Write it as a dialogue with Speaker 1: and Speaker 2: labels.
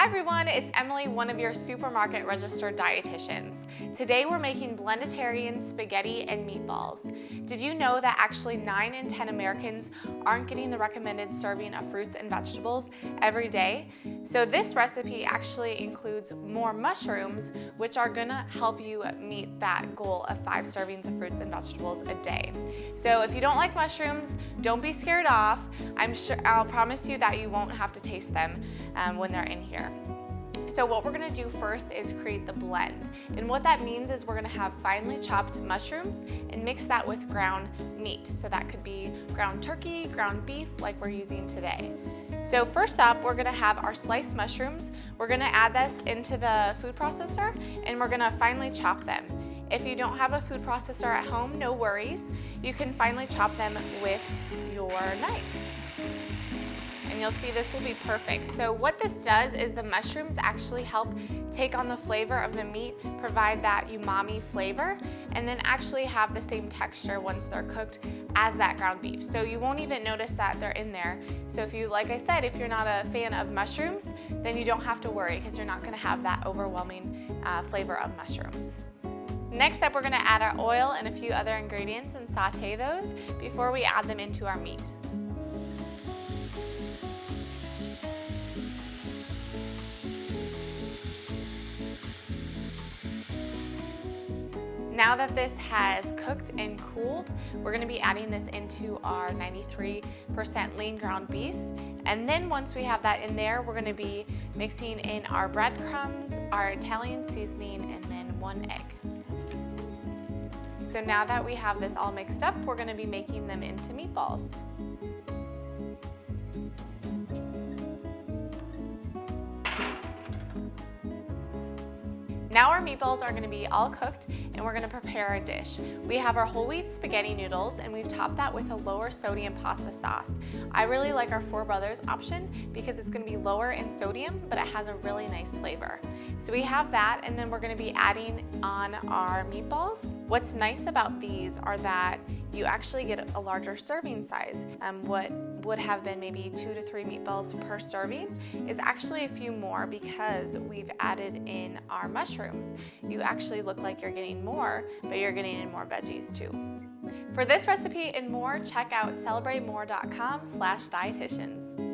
Speaker 1: Hi everyone, it's Emily, one of your supermarket registered dietitians. Today we're making Blenditarian spaghetti and meatballs. Did you know that actually 9 in 10 Americans aren't getting the recommended serving of fruits and vegetables every day? So this recipe actually includes more mushrooms, which are gonna help you meet that goal of 5 servings of fruits and vegetables a day. So if you don't like mushrooms, don't be scared off. I'll promise you that you won't have to taste them when they're in here. So what we're gonna do first is create the blend. And what that means is we're gonna have finely chopped mushrooms and mix that with ground meat. So that could be ground turkey, ground beef, like we're using today. So first up, we're gonna have our sliced mushrooms. We're gonna add this into the food processor and we're gonna finely chop them. If you don't have a food processor at home, no worries. You can finely chop them with your knife. And you'll see this will be perfect. So what this does is the mushrooms actually help take on the flavor of the meat, provide that umami flavor, and then actually have the same texture once they're cooked as that ground beef. So you won't even notice that they're in there. So if you, like I said, if you're not a fan of mushrooms, then you don't have to worry because you're not gonna have that overwhelming flavor of mushrooms. Next up, we're gonna add our oil and a few other ingredients and saute those before we add them into our meat. Now that this has cooked and cooled, we're gonna be adding this into our 93% lean ground beef. And then once we have that in there, we're gonna be mixing in our breadcrumbs, our Italian seasoning, and then 1 egg. So now that we have this all mixed up, we're gonna be making them into meatballs. Now our meatballs are gonna be all cooked and we're gonna prepare our dish. We have our whole wheat spaghetti noodles and we've topped that with a lower sodium pasta sauce. I really like our Four Brothers option because it's gonna be lower in sodium, but it has a really nice flavor. So we have that and then we're gonna be adding on our meatballs. What's nice about these are that you actually get a larger serving size. What would have been maybe 2 to 3 meatballs per serving is actually a few more because we've added in our mushrooms. You actually look like you're getting more, but you're getting in more veggies too. For this recipe and more, check out celebratemore.com/dietitians.